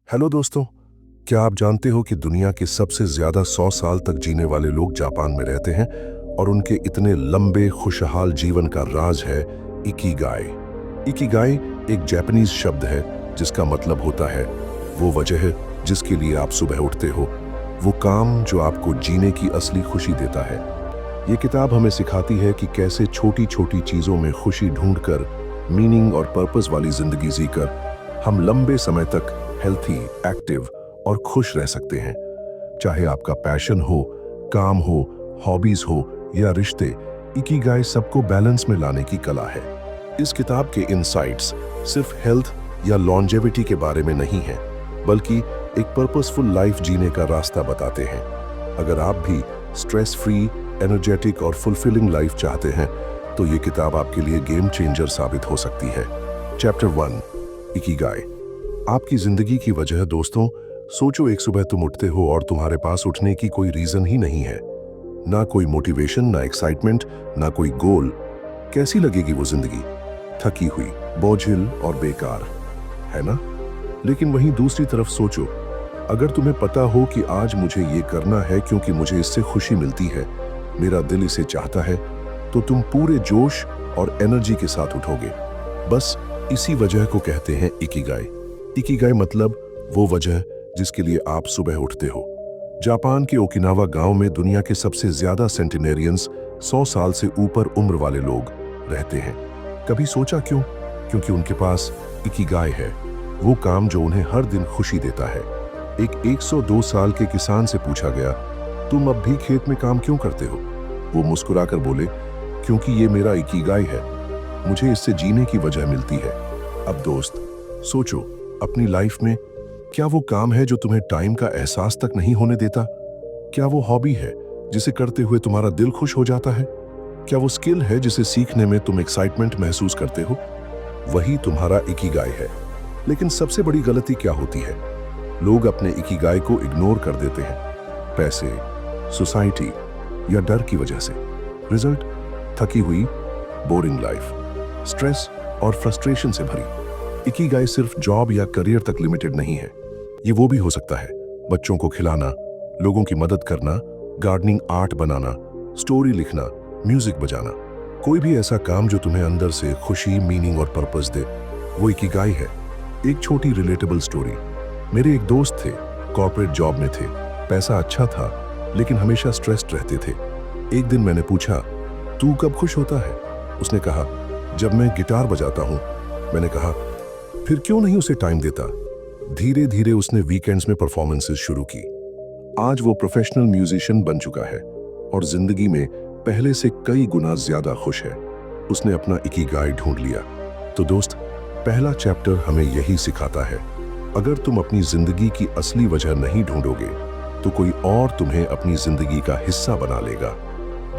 Hello दोस्तों, क्या आप जानते हो कि दुनिया के सबसे ज्यादा 100 साल तक जीने वाले लोग जापान में रहते हैं और उनके इतने लंबे खुशहाल जीवन का राज है इकिगाई। इकिगाई एक जापानीज शब्द है जिसका मतलब होता है वो वजह जिसके लिए आप सुबह उठते हो, वो काम जो आपको जीने की असली खुशी देता है। ये किताब हमें सिखाती है कि कैसे छोटी छोटी चीजों में खुशी ढूंढकर मीनिंग और पर्पस वाली जिंदगी जीकर हम लंबे समय तक हेल्थी, एक्टिव और खुश रह सकते हैं। चाहे आपका पैशन हो, काम हो, हॉबीज हो या रिश्ते, इकिगाई सबको बैलेंस में लाने की कला है। इस किताब के इनसाइट्स सिर्फ हेल्थ या लॉन्जेविटी के बारे में नहीं है, बल्कि एक पर्पसफुल लाइफ जीने का रास्ता बताते हैं। अगर आप भी स्ट्रेस फ्री, एनर्जेटिक और फुलफिलिंग लाइफ चाहते हैं तो ये किताब आपके लिए गेम चेंजर साबित हो सकती है। Chapter 1, Ikigai. आपकी जिंदगी की वजह। दोस्तों, सोचो एक सुबह तुम उठते हो और तुम्हारे पास उठने की कोई रीजन ही नहीं है, ना कोई मोटिवेशन, ना एक्साइटमेंट, ना कोई गोल। कैसी लगेगी वो जिंदगी? थकी हुई, बोझिल और बेकार, है ना? लेकिन वहीं दूसरी तरफ सोचो, अगर तुम्हें पता हो कि आज मुझे ये करना है क्योंकि मुझे इससे खुशी मिलती है, मेरा दिल इसे चाहता है, तो तुम पूरे जोश और एनर्जी के साथ उठोगे। बस इसी वजह को कहते हैं इकिगाई। इकिगाई मतलब वो वजह जिसके लिए आप सुबह उठते हो। जापान के ओकिनावा गांव में दुनिया के सबसे ज्यादा सेंटिनेरियंस, 100 साल से ऊपर उम्र वाले लोग रहते हैं। कभी सोचा क्यों? क्योंकि उनके पास इकिगाई है, वो काम जो उन्हें हर दिन खुशी देता है। एक 102 साल के किसान से पूछा गया, तुम अब भी खेत में काम क्यों करते हो? वो मुस्कुराकर बोले, क्योंकि ये मेरा इकिगाई है, मुझे इससे जीने की वजह मिलती है। अब दोस्त, सोचो अपनी लाइफ में क्या वो काम है जो तुम्हें टाइम का एहसास तक नहीं होने देता? क्या वो हॉबी है जिसे करते हुए तुम्हारा दिल खुश हो जाता है? क्या वो स्किल है जिसे सीखने में तुम एक्साइटमेंट महसूस करते हो? वही तुम्हारा इकिगाई है। लेकिन सबसे बड़ी गलती क्या होती है? लोग अपने इकिगाई को इग्नोर कर देते हैं, पैसे, सोसाइटी या डर की वजह से। रिजल्ट, थकी हुई, बोरिंग लाइफ, स्ट्रेस और फ्रस्ट्रेशन से भरी। इकिगाई सिर्फ जॉब या करियर तक लिमिटेड नहीं है। ये वो भी हो सकता है बच्चों को खिलाना, लोगों की मदद करना, गार्डनिंग, आर्ट बनाना, स्टोरी लिखना, म्यूजिक बजाना। कोई भी ऐसा काम जो तुम्हें अंदर से खुशी, मीनिंग और पर्पस दे, वो इकिगाई है। एक छोटी रिलेटेबल स्टोरी। मेरे एक दोस्त थे, कॉर्पोरेट जॉब में थे, पैसा अच्छा था लेकिन हमेशा स्ट्रेस्ड रहते थे। एक दिन मैंने पूछा, तू कब खुश होता है? उसने कहा, जब मैं गिटार बजाता हूँ। मैंने कहा, फिर क्यों नहीं उसे टाइम देता? धीरे धीरे उसने वीकेंड्स में परफॉर्मेंसेस शुरू की। आज वो प्रोफेशनल म्यूजिशियन बन चुका है और जिंदगी में पहले से कई गुना ज्यादा खुश है। उसने अपना इकिगाई ढूंढ लिया। तो दोस्त, पहला चैप्टर हमें यही सिखाता है, अगर तुम अपनी जिंदगी की असली वजह नहीं ढूंढोगे तो कोई और तुम्हें अपनी जिंदगी का हिस्सा बना लेगा।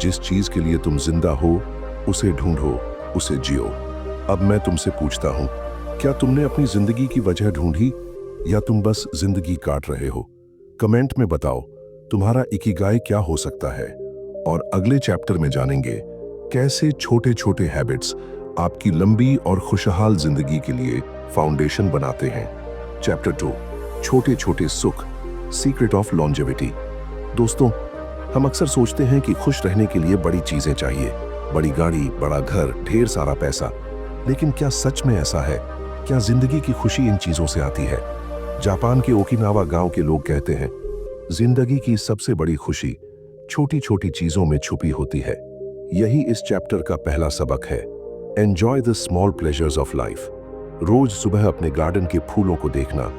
जिस चीज के लिए तुम जिंदा हो उसे ढूंढो, उसे जियो। अब मैं तुमसे पूछता हूं, क्या तुमने अपनी जिंदगी की वजह ढूंढी या तुम बस जिंदगी काट रहे हो? कमेंट में बताओ तुम्हारा इकिगाई क्या हो सकता है। और अगले चैप्टर में जानेंगे कैसे छोटे छोटे हैबिट्स आपकी लंबी और खुशहाल जिंदगी के लिए फाउंडेशन बनाते हैं। चैप्टर 2, छोटे छोटे सुख, सीक्रेट ऑफ लॉन्जेविटी। दोस्तों, हम अक्सर सोचते हैं कि खुश रहने के लिए बड़ी चीजें चाहिए, बड़ी गाड़ी, बड़ा घर, ढेर सारा पैसा। लेकिन क्या सच में ऐसा है? क्या जिंदगी की खुशी इन चीजों से आती है? जापान के ओकिनावा गांव के लोग कहते हैं, जिंदगी की सबसे बड़ी खुशी छोटी छोटी चीजों में छुपी होती है। यही इस चैप्टर का पहला सबक है। Enjoy the small pleasures of life. रोज सुबह अपने गार्डन के फूलों को देखना,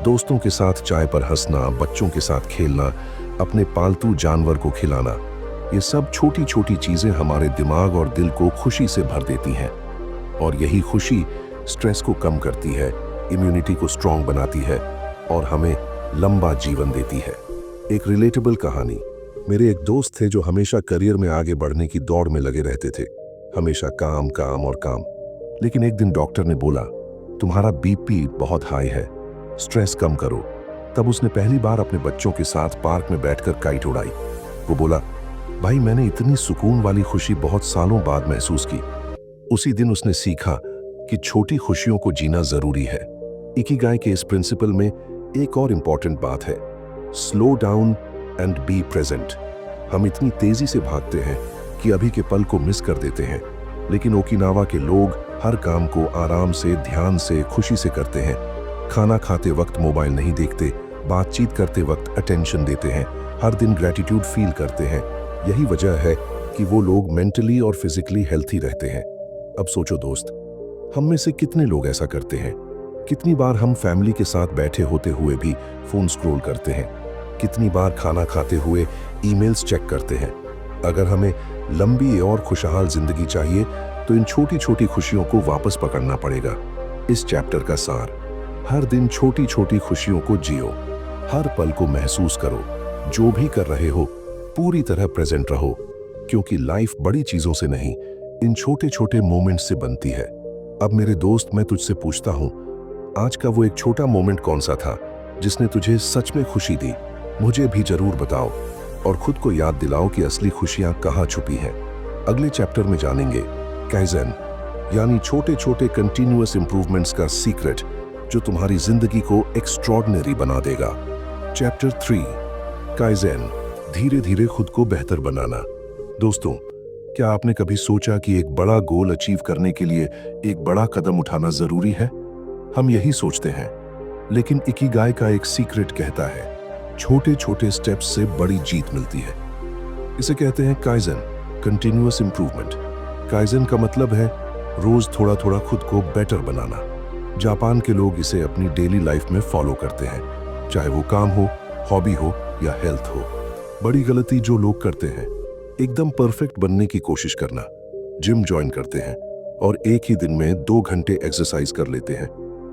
दोस्तों के साथ चाय पर हंसना, बच्चों के साथ खेलना, अपने पालतू जानवर को खिलाना, ये सब छोटी छोटी चीजें हमारे दिमाग और दिल को खुशी से भर देती हैं। और यही खुशी स्ट्रेस को कम करती है, इम्यूनिटी को स्ट्रांग बनाती है और हमें लंबा जीवन देती है। एक रिलेटेबल कहानी। मेरे एक दोस्त थे जो हमेशा करियर में आगे बढ़ने की दौड़ में लगे रहते थे, हमेशा काम काम और काम। लेकिन एक दिन डॉक्टर ने बोला, तुम्हारा बीपी बहुत हाई है, स्ट्रेस कम करो। तब उसने पहली बार अपने बच्चों के साथ पार्क में बैठकर काइट उड़ाई। वो बोला, भाई, मैंने इतनी सुकून वाली खुशी बहुत सालों बाद महसूस की। उसी दिन उसने सीखा कि छोटी खुशियों को जीना जरूरी है। इकिगाई के इस प्रिंसिपल में एक और इंपॉर्टेंट बात है, slow down and be present. हम इतनी तेजी से भागते हैं कि अभी के पल को मिस कर देते हैं, लेकिन ओकिनावा के लोग हर काम को आराम से, ध्यान से, खुशी से करते हैं। खाना खाते वक्त मोबाइल नहीं देखते, बातचीत करते वक्त अटेंशन देते हैं, हर दिन ग्रेटिट्यूड फील करते हैं। यही वजह है कि वो लोग मेंटली और फिजिकली हेल्थी रहते हैं। अब सोचो दोस्त, हम में से कितने लोग ऐसा करते हैं? कितनी बार हम फैमिली के साथ बैठे होते हुए भी फोन स्क्रॉल करते हैं? कितनी बार खाना खाते हुए ईमेल्स चेक करते हैं? अगर हमें लंबी और खुशहाल जिंदगी चाहिए तो इन छोटी छोटी खुशियों को वापस पकड़ना पड़ेगा। इस चैप्टर का सार, हर दिन छोटी छोटी खुशियों को जियो, हर पल को महसूस करो, जो भी कर रहे हो पूरी तरह प्रेजेंट रहो, क्योंकि लाइफ बड़ी चीजों से नहीं, इन छोटे छोटे मोमेंट्स से बनती है। अब मेरे दोस्त, मैं तुझसे पूछता हूं, आज का वो एक छोटा मोमेंट कौन सा था जिसने तुझे सच में खुशी दी? मुझे भी जरूर बताओ और खुद को याद दिलाओ कि असली खुशियां कहां छुपी हैं। अगले चैप्टर में जानेंगे काइज़ेन, यानी छोटे छोटे कंटिन्यूअस इंप्रूवमेंट्स का सीक्रेट, जो तुम्हारी जिंदगी को एक्स्ट्रॉर्डिनरी बना देगा। चैप्टर 3, काइज़ेन, धीरे धीरे खुद को बेहतर बनाना। दोस्तों, क्या आपने कभी सोचा कि एक बड़ा गोल अचीव करने के लिए एक बड़ा कदम उठाना जरूरी है? हम यही सोचते हैं, लेकिन इकिगाई का एक सीक्रेट कहता है, छोटे छोटे स्टेप्स से बड़ी जीत मिलती है। इसे कहते हैं काइज़ेन, कंटिन्यूअस इंप्रूवमेंट। काइज़ेन का मतलब है रोज थोड़ा थोड़ा खुद को बेटर बनाना। जापान के लोग इसे अपनी डेली लाइफ में फॉलो करते हैं, चाहे वो काम हो, हॉबी हो या हेल्थ हो। बड़ी गलती जो लोग करते हैं, एकदम परफेक्ट बनने की कोशिश करना। जिम ज्वाइन करते हैं और एक ही दिन में 2 घंटे एक्सरसाइज कर लेते हैं,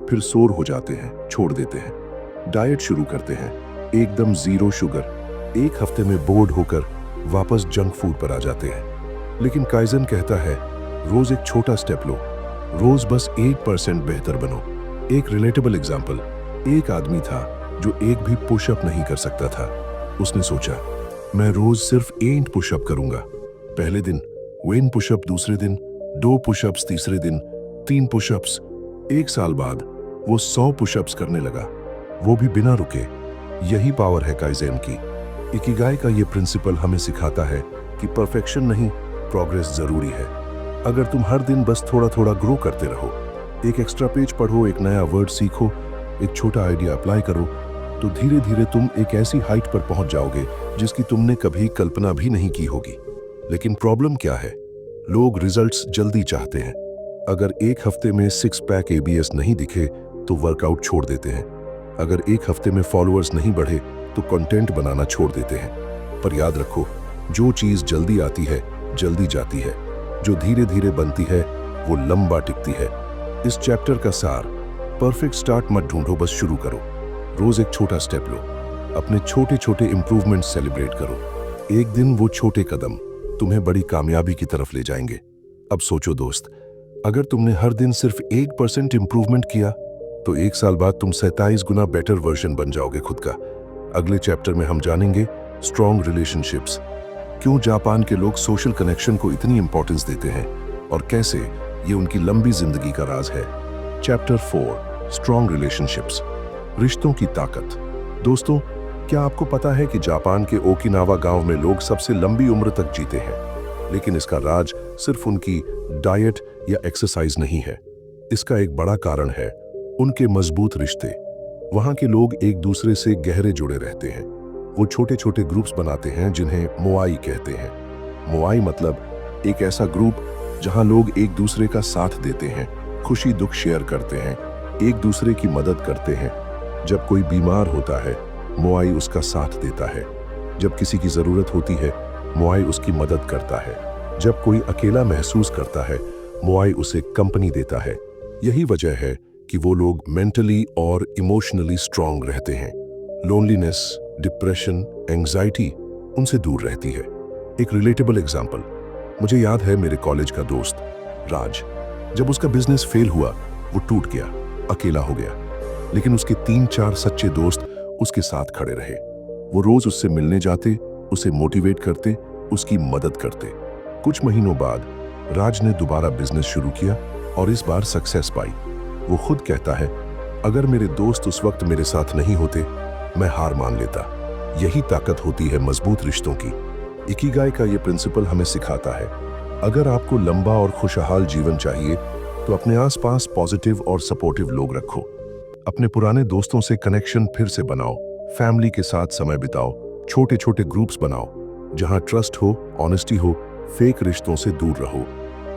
फिर सोर हो जाते हैं, छोड़ देते हैं। डाइट शुरू करते हैं, एकदम जीरो शुगर, एक हफ्ते में बोर्ड होकर वापस जंक फूड पर आ जाते हैं। लेकिन काइज़ेन कहता है, रोज एक छोटा स्टेप लो, रोज बस 1% बेहतर बनो। एक रिलेटेबल एग्जाम्पल, एक आदमी था जो एक भी पुशअप नहीं कर सकता था। उसने सोचा, मैं रोज सिर्फ 8 पुशअप करूंगा। पहले दिन 1 पुशअप, दूसरे दिन 2 पुशअप्स, तीसरे दिन 3 पुशअप्स। 1 साल बाद वो 100 पुशअप्स करने लगा, वो भी बिना रुके। यही पावर है काइज़ेन की। इकिगाई का ये प्रिंसिपल हमें सिखाता है कि परफेक्शन नहीं, प्रोग्रेस जरूरी है। अगर तुम हर दिन बस थोड़ा थोड़ा ग्रो करते रहो, एक एक्स्ट्रा पेज पढ़ो, एक नया वर्ड सीखो, एक छोटा आइडिया अप्लाई करो, तो धीरे धीरे तुम एक ऐसी हाइट पर पहुंच जाओगे जिसकी तुमने कभी कल्पना भी नहीं की होगी। लेकिन प्रॉब्लम क्या है? लोग रिजल्ट्स जल्दी चाहते हैं। अगर एक हफ्ते में 6 पैक एबीएस नहीं दिखे तो वर्कआउट छोड़ देते हैं। अगर एक हफ्ते में फॉलोअर्स नहीं बढ़े तो कंटेंट बनाना छोड़ देते हैं। पर याद रखो, जो चीज जल्दी आती है जल्दी जाती है, जो धीरे धीरे बनती है वो लंबा टिकती है। इस चैप्टर का सार, परफेक्ट स्टार्ट मत ढूंढो, बस शुरू करो। रोज एक छोटा स्टेप लो, अपने छोटे छोटे इंप्रूवमेंट सेलिब्रेट करो। एक दिन वो छोटे कदम तुम्हें बड़ी कामयाबी की तरफ ले जाएंगे। अब सोचो दोस्त, अगर तुमने हर दिन सिर्फ 1% इंप्रूवमेंट किया तो 1 साल बाद तुम 27 गुना बेटर वर्जन बन जाओगे खुद का। अगले चैप्टर में हम जानेंगे स्ट्रॉन्ग रिलेशनशिप्स, क्यों जापान के लोग सोशल कनेक्शन को इतनी इंपॉर्टेंस देते हैं और कैसे ये उनकी लंबी जिंदगी का राज है। चैप्टर 4, स्ट्रॉन्ग रिलेशनशिप्स, रिश्तों की ताकत। दोस्तों, क्या आपको पता है कि जापान के ओकिनावा गांव में लोग सबसे लंबी उम्र तक जीते हैं? लेकिन इसका राज सिर्फ उनकी डाइट या एक्सरसाइज नहीं है। इसका एक बड़ा कारण है उनके मजबूत रिश्ते। वहां के लोग एक दूसरे से गहरे जुड़े रहते हैं। वो छोटे छोटे ग्रुप्स बनाते हैं जिन्हें मोआई कहते हैं। मोआई मतलब एक ऐसा ग्रुप जहां लोग एक दूसरे का साथ देते हैं, खुशी दुख शेयर करते हैं, एक दूसरे की मदद करते हैं। जब कोई बीमार होता है, मोआई उसका साथ देता है। जब किसी की जरूरत होती है, मोआई उसकी मदद करता है। जब कोई अकेला महसूस करता है, मोआई उसे कंपनी देता है। यही वजह है कि वो लोग मेंटली और इमोशनली स्ट्रांग रहते हैं। लोनलीनेस, डिप्रेशन, एंजाइटी उनसे दूर रहती है। एक रिलेटेबल एग्जाम्पल, मुझे याद है मेरे कॉलेज का दोस्त राज, जब उसका बिजनेस फेल हुआ वो टूट गया, अकेला हो गया। लेकिन उसके 3-4 सच्चे दोस्त उसके साथ खड़े रहे। वो रोज उससे मिलने जाते, उसे मोटिवेट करते, उसकी मदद करते। कुछ महीनों बाद राज ने दोबारा बिजनेस शुरू किया और इस बार सक्सेस पाई। वो खुद कहता है, अगर मेरे दोस्त उस वक्त मेरे साथ नहीं होते, मैं हार मान लेता। यही ताकत होती है मजबूत रिश्तों की। इकिगाई का ये प्रिंसिपल हमें सिखाता है, अगर आपको लंबा और खुशहाल जीवन चाहिए तो अपने आसपास पॉजिटिव और सपोर्टिव लोग रखो। अपने पुराने दोस्तों से कनेक्शन फिर से बनाओ, फैमिली के साथ समय बिताओ, छोटे छोटे ग्रुप्स बनाओ जहां ट्रस्ट हो, ऑनेस्टी हो, फेक रिश्तों से दूर रहो।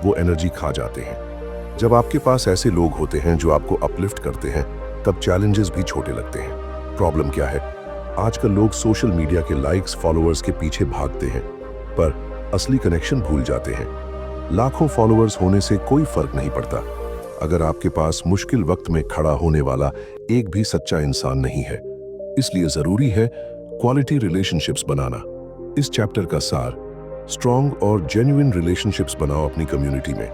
वो एनर्जी खा जाते हैं। जब आपके पास ऐसे लोग होते हैं जो आपको अपलिफ्ट करते हैं, तब चैलेंजेस भी छोटे लगते हैं। प्रॉब्लम क्या है? आजकल लोग सोशल मीडिया के लाइक्स, फॉलोअर्स के पीछे भागते हैं, पर असली कनेक्शन भूल जाते हैं। लाखों फॉलोअर्स होने से कोई फर्क नहीं पड़ता अगर आपके पास मुश्किल वक्त में खड़ा होने वाला एक भी सच्चा इंसान नहीं है। इसलिए जरूरी है क्वालिटी रिलेशनशिप्स बनाना। इस चैप्टर का सार, स्ट्रॉन्ग और जेन्युइन रिलेशनशिप्स बनाओ अपनी कम्युनिटी में।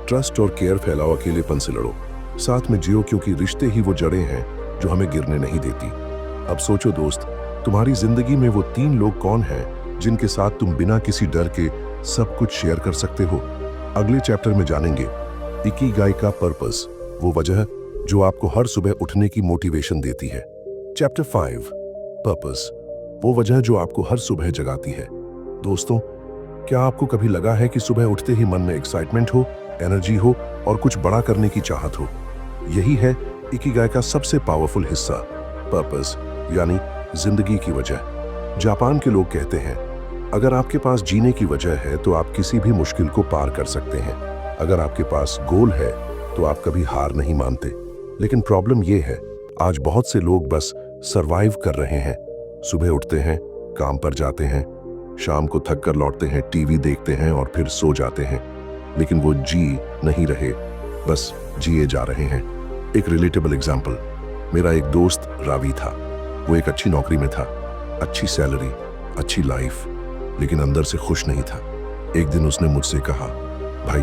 ट्रस्ट और केयर फैलाओ, अकेलेपन से लड़ो, साथ में जियो, क्योंकि रिश्ते ही वो जड़ें हैं जो हमें गिरने नहीं देती। अब सोचो दोस्त, तुम्हारी जिंदगी में वो 3 लोग कौन हैं जिनके साथ तुम बिना किसी डर के सब कुछ शेयर कर सकते हो? अगले चैप्टर में जानेंगे इकिगाई का पर्पस, वो वजह जो आपको हर सुबह उठने की मोटिवेशन देती है। चैप्टर 5, पर्पस, वो वजह जो आपको हर सुबह जगाती है। दोस्तों, क्या आपको कभी लगा है कि सुबह उठते ही मन में एक्साइटमेंट हो, एनर्जी हो और कुछ बड़ा करने की चाहत हो? यही है इकिगाई का सबसे पावरफुल हिस्सा, पर्पस, यानी जिंदगी की वजह। जापान के लोग कहते हैं, अगर आपके पास जीने की वजह है तो आप किसी भी मुश्किल को पार कर सकते हैं। अगर आपके पास गोल है तो आप कभी हार नहीं मानते। लेकिन प्रॉब्लम यह है, आज बहुत से लोग बस सरवाइव कर रहे हैं। सुबह उठते हैं, काम पर जाते हैं, शाम को थक कर लौटते हैं, टीवी देखते हैं और फिर सो जाते हैं। लेकिन वो जी नहीं रहे, बस जिए जा रहे हैं। एक रिलेटेबल एग्जाम्पल, मेरा एक दोस्त रावी था। वो एक अच्छी नौकरी में था, अच्छी सैलरी, अच्छी लाइफ, लेकिन अंदर से खुश नहीं था। एक दिन उसने मुझसे कहा, भाई,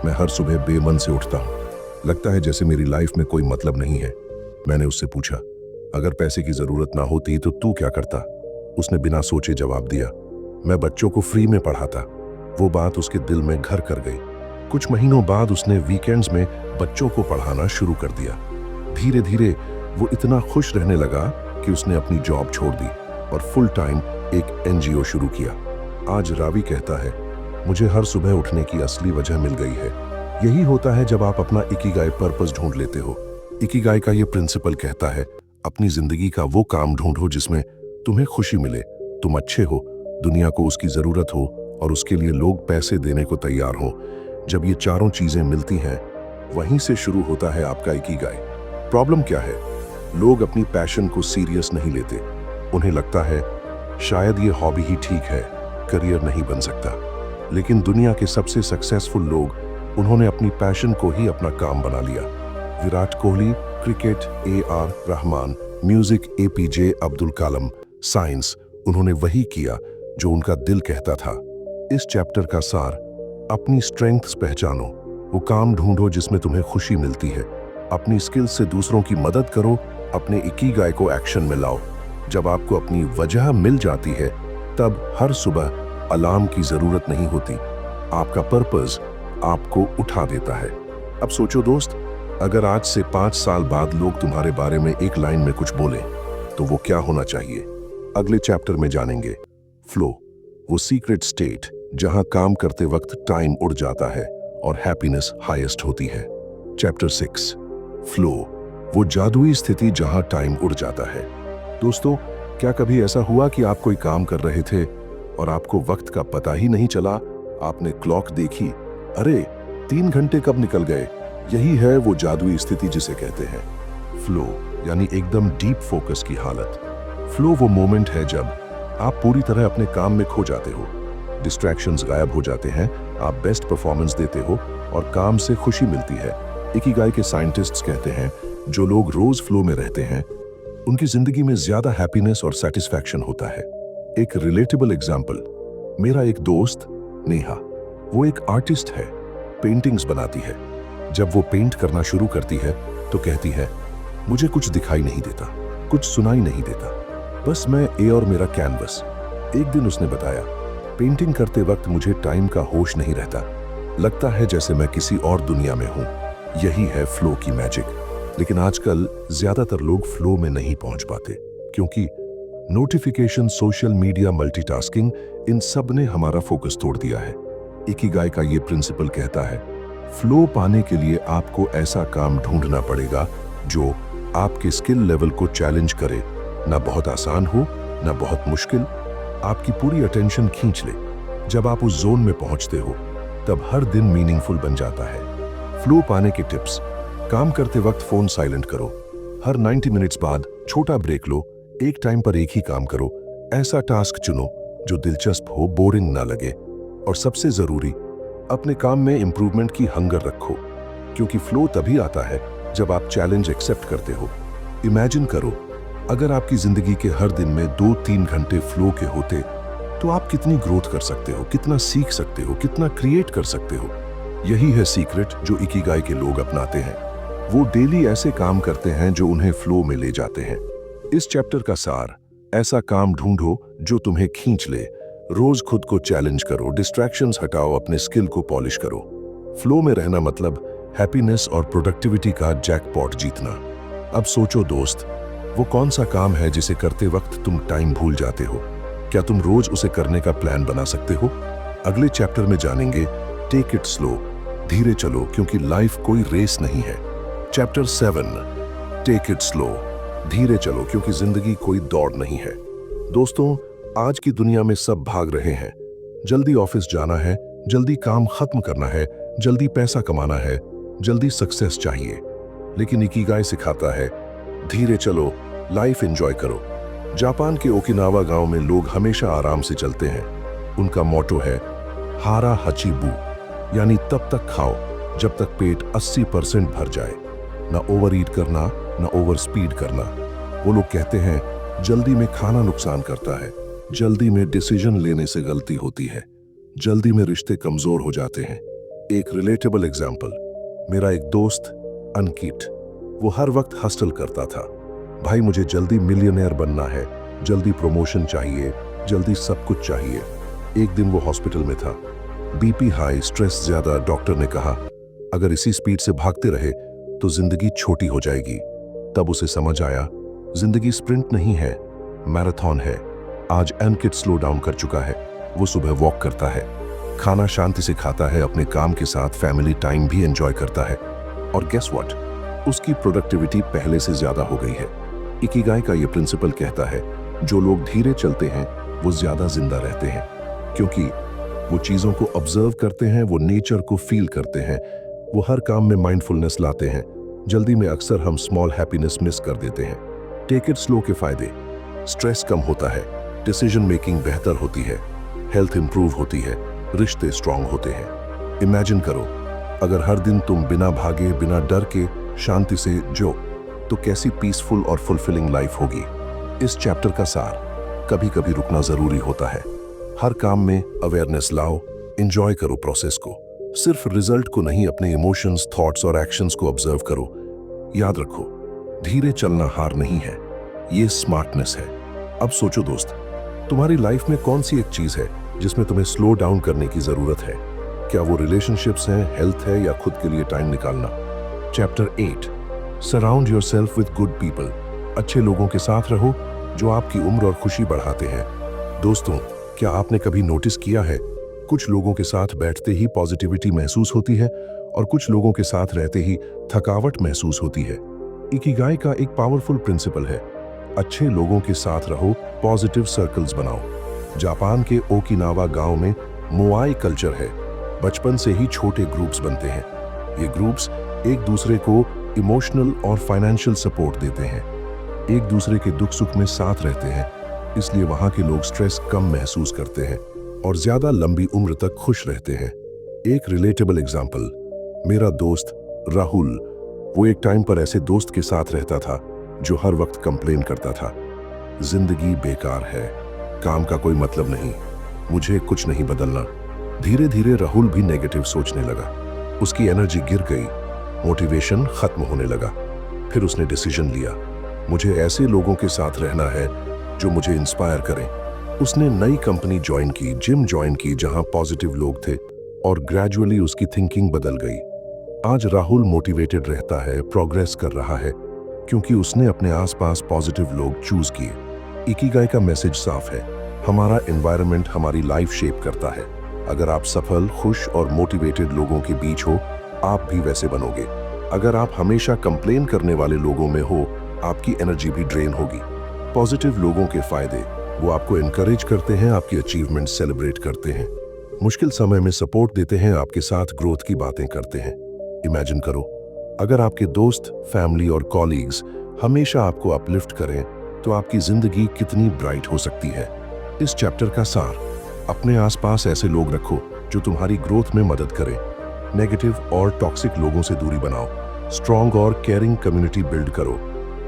मैं हर सुबह बेमन से उठता हूँ, लगता है जैसे मेरी लाइफ में कोई मतलब नहीं है। मैंने उससे पूछा, अगर पैसे की जरूरत ना होती तो तू क्या करता? उसने बिना सोचे जवाब दिया, मैं बच्चों को फ्री में पढ़ाता। वो बात उसके दिल में घर कर गई। कुछ महीनों बाद उसने वीकेंड्स में बच्चों को पढ़ाना शुरू कर दिया। धीरे धीरे वो इतना खुश रहने लगा कि उसने अपनी जॉब छोड़ दी और फुल टाइम एक एनजीओ शुरू किया। आज रावी कहता है, मुझे हर सुबह उठने की असली वजह मिल गई है। यही होता है जब आप अपना इकिगाई पर्पस ढूंढ लेते हो। इकिगाई का ये प्रिंसिपल कहता है, अपनी जिंदगी का वो काम ढूंढो जिसमें तुम्हें खुशी मिले, तुम अच्छे हो, दुनिया को उसकी जरूरत हो और उसके लिए लोग पैसे देने को तैयार हो। जब ये चारों चीजें मिलती हैं, वहीं से शुरू होता है आपका इकिगाई। प्रॉब्लम क्या है? लोग अपनी पैशन को सीरियस नहीं लेते। उन्हें लगता है शायद ये हॉबी ही ठीक है, करियर नहीं बन सकता। लेकिन दुनिया के सबसे सक्सेसफुल लोग, उन्होंने अपनी पैशन को ही अपना काम बना लिया। Virat Kohli, cricket AR Rahman, music APJ Abdul Kalam, science, उन्होंने वही किया जो उनका दिल कहता था। इस चैप्टर का सार, अपनी स्ट्रेंथ्स पहचानो, वो काम ढूंढो जिसमें तुम्हें खुशी मिलती है। अपनी स्किल्स से दूसरों की मदद करो, अपने इकिगाई को एक्शन में लाओ। जब आपको अपनी वजह मिल जाती है, तब हर सुबह अलार्म की जरूरत नहीं होती। आपका पर्पस आपको उठा देता है। अब सोचो दोस्त, अगर आज से 5 साल बाद लोग तुम्हारे बारे में एक लाइन में कुछ बोले, तो वो क्या होना चाहिए? अगले चैप्टर में जानेंगे फ्लो, वो सीक्रेट स्टेट जहां काम करते वक्त टाइम उड़ जाता है और हैप्पीनेस हाईएस्ट होती है। चैप्टर 6, फ्लो, वो जादुई स्थिति जहां टाइम उड़ जाता है। दोस्तों, क्या कभी ऐसा हुआ कि आप कोई काम कर रहे थे और आपको वक्त का पता ही नहीं चला? आपने क्लॉक देखी, अरे 3 घंटे कब निकल गए? यही है वो जादुई स्थिति जिसे कहते हैं फ्लो, यानी एकदम डीप फोकस की हालत। फ्लो वो मोमेंट है जब आप पूरी तरह अपने काम में खो जाते हो, डिस्ट्रैक्शंस गायब हो जाते हैं, आप बेस्ट परफॉर्मेंस देते हो और काम से खुशी मिलती है। इकिगाई के साइंटिस्ट्स कहते हैं, जो लोग रोज फ्लो में रहते हैं, उनकी जिंदगी में ज्यादा हैप्पीनेस और सेटिस्फैक्शन होता है। एक रिलेटेबल एग्जाम्पल, मेरा एक दोस्त नेहा, वो एक आर्टिस्ट है, पेंटिंग्स बनाती है। जब वो पेंट करना शुरू करती है तो कहती है, मुझे कुछ दिखाई नहीं देता, कुछ सुनाई नहीं देता, बस मैं और मेरा कैनवस। एक दिन उसने बताया, पेंटिंग करते वक्त मुझे टाइम का होश नहीं रहता, लगता है जैसे मैं किसी और दुनिया में हूं। यही है फ्लो की मैजिक। लेकिन आजकल ज्यादातर लोग फ्लो में नहीं पहुंच पाते, क्योंकि नोटिफिकेशन, सोशल मीडिया, मल्टीटास्किंग, इन सब ने हमारा फोकस तोड़ दिया है। इकिगाई का ये प्रिंसिपल कहता है, फ्लो पाने के लिए आपको ऐसा काम ढूंढना पड़ेगा जो आपके स्किल लेवल को चैलेंज करे, ना बहुत आसान हो ना बहुत मुश्किल, आपकी पूरी अटेंशन खींच ले। जब आप उस जोन में पहुंचते हो तब हर दिन मीनिंगफुल बन जाता है। फ्लो पाने के टिप्स: काम करते वक्त फोन साइलेंट करो, हर 90 मिनट्स बाद छोटा ब्रेक लो, एक टाइम पर एक ही काम करो, ऐसा टास्क चुनो जो दिलचस्प हो, बोरिंग ना लगे, और सबसे जरूरी, अपने काम में इंप्रूवमेंट की हंगर रखो, क्योंकि फ्लो तभी आता है जब आप चैलेंज एक्सेप्ट करते हो। इमेजिन करो, अगर आपकी जिंदगी के हर दिन में 2-3 घंटे फ्लो के होते तो आप कितनी ग्रोथ कर सकते हो, कितना सीख सकते हो, कितना क्रिएट कर सकते हो। यही है सीक्रेट जो इकिगाई के लोग अपनाते हैं। वो डेली ऐसे काम करते हैं जो उन्हें फ्लो में ले जाते हैं। इस चैप्टर का सार: ऐसा काम ढूंढो जो तुम्हें खींच ले, रोज खुद को चैलेंज करो, डिस्ट्रैक्शंस हटाओ, अपने स्किल को पॉलिश करो। फ्लो में रहना मतलब हैप्पीनेस और प्रोडक्टिविटी का जैकपॉट जीतना। अब सोचो दोस्त, वो कौन सा काम है जिसे करते वक्त तुम टाइम भूल जाते हो? क्या तुम रोज उसे करने का प्लान बना सकते हो? अगले चैप्टर में जानेंगे, टेक इट स्लो, धीरे चलो, क्योंकि लाइफ कोई रेस नहीं है। चैप्टर 7, टेक इट स्लो, धीरे चलो, क्योंकि जिंदगी कोई दौड़ नहीं है। दोस्तों, आज की दुनिया में सब भाग रहे हैं। जल्दी ऑफिस जाना है, जल्दी काम खत्म करना है, जल्दी पैसा कमाना है, जल्दी सक्सेस चाहिए। लेकिन इकिगाई सिखाता है, धीरे चलो, लाइफ एंजॉय करो। जापान के ओकिनावा गांव में लोग हमेशा आराम से चलते हैं। उनका मोटो है हारा हचीबू, यानी तब तक खाओ जब तक पेट 80% भर जाए, ना ओवर ईट करना, ना ओवर स्पीड करना। वो लोग कहते हैं, जल्दी में खाना नुकसान करता है, जल्दी में डिसीजन लेने से गलती होती है, जल्दी में रिश्ते कमजोर हो जाते हैं। एक रिलेटेबल एग्जाम्पल, मेरा एक दोस्त अंकित, वो हर वक्त हस्टल करता था। भाई, मुझे जल्दी मिलियनेयर बनना है, जल्दी प्रमोशन चाहिए, जल्दी सब कुछ चाहिए। एक दिन वो हॉस्पिटल में था, बीपी हाई, स्ट्रेस ज्यादा। डॉक्टर ने कहा, अगर इसी स्पीड से भागते रहे तो जिंदगी छोटी हो जाएगी। तब उसे समझ आया, जिंदगी स्प्रिंट नहीं है, मैराथन है। आज अंकित स्लो डाउन कर चुका है। वो सुबह वॉक करता है, खाना शांति से खाता है, अपने काम के साथ फैमिली टाइम भी एंजॉय करता है, और गेस व्हाट, उसकी प्रोडक्टिविटी पहले से ज्यादा हो गई है। इकिगाई का ये प्रिंसिपल कहता है, जो लोग धीरे चलते हैं वो ज्यादा जिंदा रहते हैं, क्योंकि वो चीजों को ऑब्जर्व करते हैं, वो नेचर को फील करते हैं, वो हर काम में माइंडफुलनेस लाते हैं। जल्दी में अक्सर हम स्मॉल हैप्पीनेस मिस कर देते हैं। टेक इट स्लो के फायदे: स्ट्रेस कम होता है, डिसीजन मेकिंग बेहतर होती है, हेल्थ इंप्रूव होती है, रिश्ते स्ट्रांग होते हैं। इमेजिन करो, अगर हर दिन तुम बिना भागे, बिना डर के शांति से जो, तो कैसी पीसफुल और फुलफिलिंग लाइफ होगी। इस चैप्टर का सार: कभी कभी रुकना जरूरी होता है। हर काम में अवेयरनेस लाओ, एंजॉय करो प्रोसेस को, सिर्फ रिजल्ट को नहीं, अपने इमोशंस, थॉट्स और एक्शंस को ऑब्जर्व करो। याद रखो, धीरे चलना हार नहीं है, ये स्मार्टनेस है। अब सोचो दोस्त, तुम्हारी लाइफ में कौन सी एक चीज है जिसमें तुम्हें स्लो डाउन करने की जरूरत है? क्या वो रिलेशनशिप्स हैं, हेल्थ है, या खुद के लिए टाइम निकालना? Chapter 8, surround yourself with good people, अच्छे लोगों के साथ रहो जो आपकी उम्र और खुशी बढ़ाते हैं। दोस्तों, क्या आपने कभी नोटिस किया है, कुछ लोगों के साथ बैठते ही पॉजिटिविटी महसूस होती है और कुछ लोगों के साथ रहते ही थकावट महसूस होती है। इकिगाई का एक पावरफुल प्रिंसिपल है, अच्छे लोगों के साथ रहो, पॉजिटिव सर्कल्स बनाओ। जापान के ओकिनावा गांव में मोआई कल्चर है। बचपन से ही छोटे ग्रुप्स बनते हैं। ये ग्रुप्स एक दूसरे को इमोशनल और फाइनेंशियल सपोर्ट देते हैं, एक दूसरे के दुख सुख में साथ रहते हैं, इसलिए वहां के लोग स्ट्रेस कम महसूस करते हैं और ज्यादा लंबी उम्र तक खुश रहते हैं। एक रिलेटेबल एग्जाम्पल, मेरा दोस्त राहुल, वो एक टाइम पर ऐसे दोस्त के साथ रहता था जो हर वक्त कंप्लेन करता था, जिंदगी बेकार है, काम का कोई मतलब नहीं, मुझे कुछ नहीं बदलना। धीरे धीरे राहुल भी नेगेटिव सोचने लगा, उसकी एनर्जी गिर गई, मोटिवेशन खत्म होने लगा। फिर उसने डिसीजन लिया, मुझे ऐसे लोगों के साथ रहना है जो मुझे इंस्पायर करें। उसने नई कंपनी ज्वाइन की, जिम ज्वाइन की जहां पॉजिटिव लोग थे, और ग्रेजुअली उसकी थिंकिंग बदल गई। आज राहुल मोटिवेटेड रहता है, प्रोग्रेस कर रहा है, क्योंकि उसने अपने आसपास पॉजिटिव लोग चूज किए। इकिगाई का मैसेज साफ है, हमारा एनवायरनमेंट हमारी लाइफ शेप करता है। अगर आप सफल, खुश और मोटिवेटेड लोगों के बीच हो, आप भी वैसे बनोगे। अगर आप हमेशा कंप्लेन करने वाले लोगों में हो, आपकी एनर्जी भी ड्रेन होगी। पॉजिटिव लोगों के फायदे, वो आपको एनकरेज करते हैं, आपकी अचीवमेंट सेलिब्रेट करते हैं, मुश्किल समय में सपोर्ट देते हैं, आपके साथ ग्रोथ की बातें करते हैं। इमेजिन करो, अगर आपके दोस्त, फैमिली और कॉलीग्स हमेशा आपको अपलिफ्ट करें, तो आपकी जिंदगी कितनी ब्राइट हो सकती है। इस चैप्टर का सार, अपने आसपास ऐसे लोग रखो जो तुम्हारी ग्रोथ में मदद करें। नेगेटिव और टॉक्सिक लोगों से दूरी बनाओ। स्ट्रॉन्ग और केयरिंग कम्युनिटी बिल्ड करो।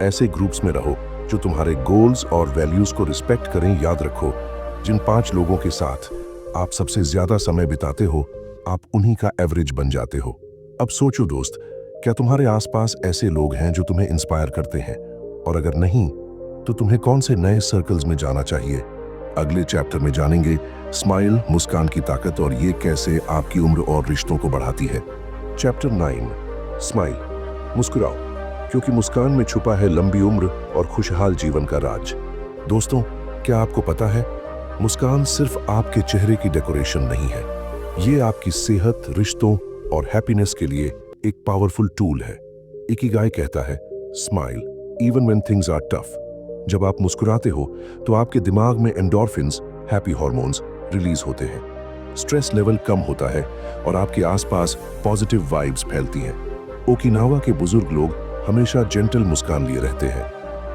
ऐसे ग्रुप्स में रहो जो तुम्हारे गोल्स और वैल्यूज को रिस्पेक्ट करें। याद रखो, जिन 5 लोगों के साथ आप सबसे ज्यादा समय बिताते हो, आप उन्हीं का एवरेज बन जाते हो। अब सोचो दोस्त, क्या तुम्हारे आसपास ऐसे लोग हैं जो तुम्हें इंस्पायर करते हैं? और अगर नहीं, तो तुम्हें कौन से नए सर्कल्स में जाना चाहिए? अगले चैप्टर में जानेंगे स्माइल, मुस्कान की ताकत और ये कैसे आपकी उम्र और रिश्तों को बढ़ाती है। चैप्टर 9, स्माइल, मुस्कुराओ, क्योंकि मुस्कान में छुपा है लंबी उम्र और खुशहाल जीवन का राज। दोस्तों, क्या आपको पता है, मुस्कान सिर्फ आपके चेहरे की डेकोरेशन नहीं है, ये आपकी सेहत, रिश्तों और हैप्पीनेस के लिए एक पावरफुल टूल है। इकिगाई कहता है, smile even when things are tough. जब आप मुस्कुराते हो तो आपके दिमाग में एंडोर्फिन्स, हैप्पी हार्मोन्स रिलीज होते हैं, स्ट्रेस लेवल कम होता है और आपके आसपास पॉजिटिव वाइब्स फैलती हैं। ओकिनावा के बुजुर्ग लोग हमेशा जेंटल मुस्कान लिए रहते हैं,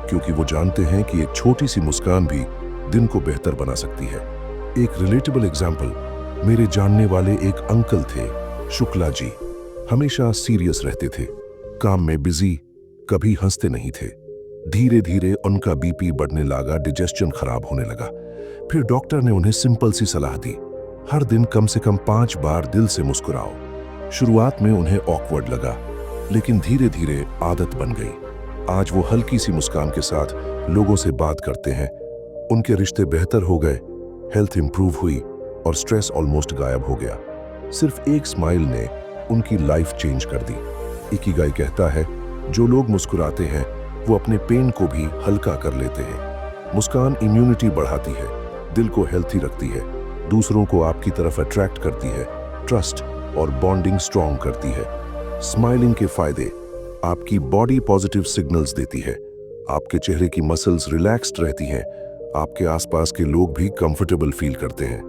क्योंकि वो जानते हैं कि एक छोटी सी मुस्कान भी दिन को बेहतर बना सकती है। एक रिलेटेबल एग्जाम्पल, मेरे जानने वाले एक अंकल थे, शुक्ला जी। हमेशा सीरियस रहते थे, काम में बिजी, कभी हंसते नहीं थे। धीरे धीरे उनका बीपी बढ़ने लगा, डिजेस्शन खराब होने लगा। फिर डॉक्टर ने उन्हें सिंपल सी सलाह दी, हर दिन कम से कम 5 बार दिल से मुस्कुराओ। शुरुआत में उन्हें ऑकवर्ड लगा, लेकिन धीरे धीरे आदत बन गई। आज वो हल्की सी मुस्कान के साथ लोगों से बात करते हैं। उनके रिश्ते बेहतर हो गए, हेल्थ इंप्रूव हुई और स्ट्रेस ऑलमोस्ट गायब हो गया। सिर्फ एक स्माइल ने उनकी लाइफ चेंज कर दी। इकिगाई कहता है, जो लोग मुस्कुराते हैं वो अपने पेन को भी हल्का कर लेते हैं। मुस्कान इम्यूनिटी बढ़ाती है, दिल को हेल्थी रखती है, दूसरों को आपकी तरफ अट्रैक्ट करती है, ट्रस्ट और बॉन्डिंग स्ट्रॉन्ग करती है। स्माइलिंग के फायदे, आपकी बॉडी पॉजिटिव सिग्नल्स देती है, आपके चेहरे की मसल्स रिलैक्स्ड रहती हैं, आपके आसपास के लोग भी कंफर्टेबल फील करते हैं।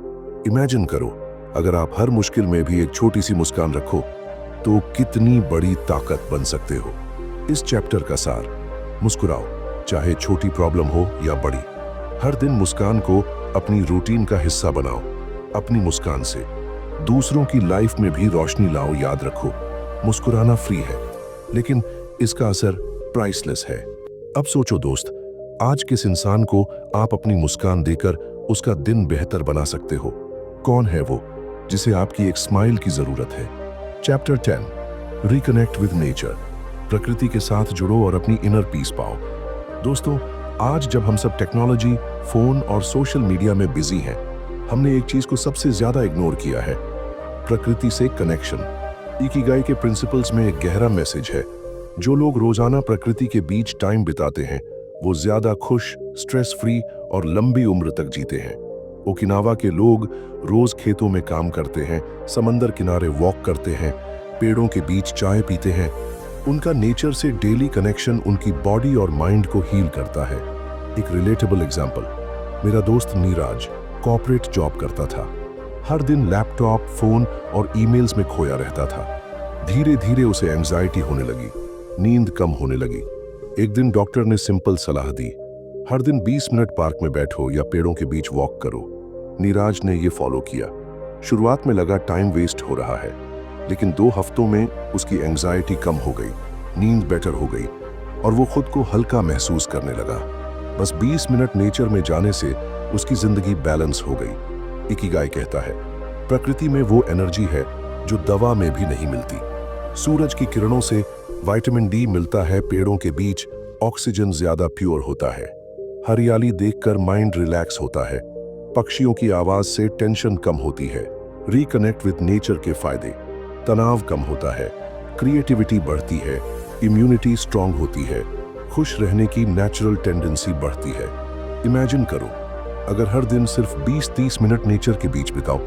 इमेजिन करो, अगर आप हर मुश्किल में भी एक छोटी सी मुस्कान रखो, तो कितनी बड़ी ताकत बन सकते हो। इस चैप्टर का सार, मुस्कुराओ, चाहे छोटी प्रॉब्लम हो या बड़ी। हर दिन मुस्कान को अपनी रूटीन का हिस्सा बनाओ। अपनी मुस्कान से दूसरों की लाइफ में भी रोशनी लाओ। याद रखो, मुस्कुराना फ्री है, लेकिन इसका असर प्राइसलेस है। अब सोचो दोस्त, आज किस इंसान को आप अपनी मुस्कान देकर उसका दिन बेहतर बना सकते हो? कौन है वो जिसे आपकी एक स्माइल की जरूरत है? चैप्टर 10, रिकनेक्ट विद नेचर, प्रकृति के साथ जुड़ो और अपनी इनर पीस पाओ। दोस्तों, आज जब हम सब टेक्नोलॉजी, फोन और सोशल मीडिया में बिजी हैं, हमने एक चीज को सबसे ज्यादा इग्नोर किया है, प्रकृति से कनेक्शन। इकिगाई के प्रिंसिपल्स में एक गहरा मैसेज है, जो लोग रोजाना प्रकृति के बीच टाइम बिताते हैं, वो ज्यादा खुश, स्ट्रेस फ्री और लंबी उम्र तक जीते हैं। ओकिनावा के लोग रोज खेतों में काम करते हैं, समंदर किनारे वॉक करते हैं, पेड़ों के बीच चाय पीते हैं। उनका नेचर से डेली कनेक्शन उनकी बॉडी और माइंड को हील करता है। एक रिलेटेबल एग्जांपल, मेरा दोस्त नीराज कॉर्पोरेट जॉब करता था, हर दिन लैपटॉप, फोन और ईमेल्स में खोया रहता था। धीरे धीरे उसे एंजाइटी होने लगी, नींद कम होने लगी। एक दिन डॉक्टर ने सिंपल सलाह दी, हर दिन 20 मिनट पार्क में बैठो या पेड़ों के बीच वॉक करो। नीराज ने ये फॉलो किया। शुरुआत में लगा टाइम वेस्ट हो रहा है, लेकिन 2 हफ्तों में उसकी एंजाइटी कम हो गई, नींद बेटर हो गई और वो खुद को हल्का महसूस करने लगा। बस 20 मिनट नेचर में जाने से उसकी जिंदगी बैलेंस हो गई। इकिगाई कहता है, प्रकृति में वो एनर्जी है जो दवा में भी नहीं मिलती। सूरज की किरणों से विटामिन डी मिलता है, पेड़ों के बीच ऑक्सीजन ज्यादा प्योर होता है, हरियाली देखकर माइंड रिलैक्स होता है, पक्षियों की आवाज से टेंशन कम होती है। रिकनेक्ट विद नेचर के फायदे, तनाव कम होता है, क्रिएटिविटी बढ़ती है, इम्यूनिटी स्ट्रांग होती है, खुश रहने की नेचुरल टेंडेंसी बढ़ती है। इमेजिन करो, अगर हर दिन सिर्फ 20-30 मिनट नेचर के बीच बिताओ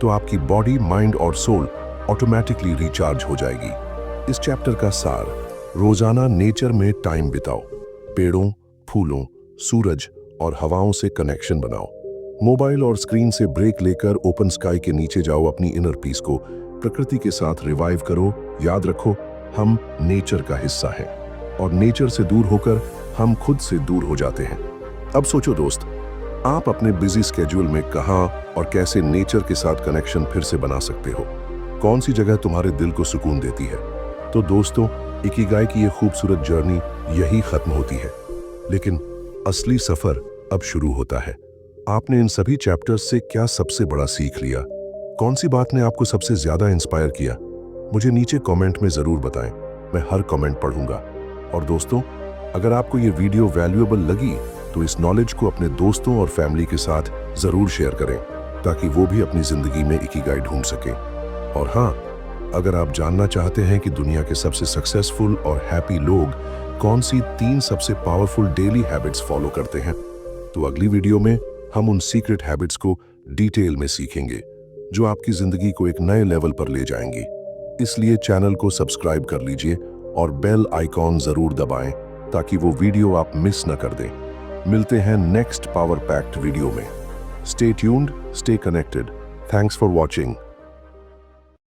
तो आपकी बॉडी, माइंड और सोल ऑटोमेटिकली रिचार्ज हो जाएगी। इस चैप्टर का सार, रोजाना नेचर में टाइम बिताओ, पेड़ों, फूलों, सूरज और हवाओं से कनेक्शन बनाओ। मोबाइल और स्क्रीन से ब्रेक लेकर ओपन स्काई के नीचे जाओ, अपनी इनर पीस को प्रकृति के साथ रिवाइव करो। याद रखो, हम नेचर का हिस्सा हैं और नेचर से दूर होकर हम खुद से दूर हो जाते हैं। अब सोचो दोस्त, आप अपने बिजी स्केड्यूल में कहां और कैसे नेचर के साथ कनेक्शन फिर से बना सकते हो? कौन सी जगह तुम्हारे दिल को सुकून देती है? तो दोस्तों, इकिगाई की ये खूबसूरत जर्नी यही खत्म होती है, लेकिन असली सफर अब शुरू होता है। आपने इन सभी चैप्टर्स से क्या सबसे बड़ा सीख लिया? कौन सी बात ने आपको सबसे ज्यादा इंस्पायर किया? मुझे नीचे कमेंट में जरूर बताएं, मैं हर कमेंट पढ़ूंगा। और दोस्तों, अगर आपको ये वीडियो वैल्यूएबल लगी तो इस नॉलेज को अपने दोस्तों और फैमिली के साथ जरूर शेयर करें, ताकि वो भी अपनी जिंदगी में इकिगाई ढूंढ सकें। और हाँ, अगर आप जानना चाहते हैं कि दुनिया के सबसे सक्सेसफुल और हैप्पी लोग कौन सी 3 सबसे पावरफुल डेली हैबिट्स फॉलो करते हैं, तो अगली वीडियो में हम उन सीक्रेट हैबिट्स को डिटेल में सीखेंगे, जो आपकी जिंदगी को एक नए लेवल पर ले जाएंगी। इसलिए चैनल को सब्सक्राइब कर लीजिए और बेल आइकॉन जरूर दबाएं, ताकि वो वीडियो आप मिस न कर दें। मिलते हैं नेक्स्ट पावर पैक्ड वीडियो में। Stay tuned, stay connected. Thanks for watching.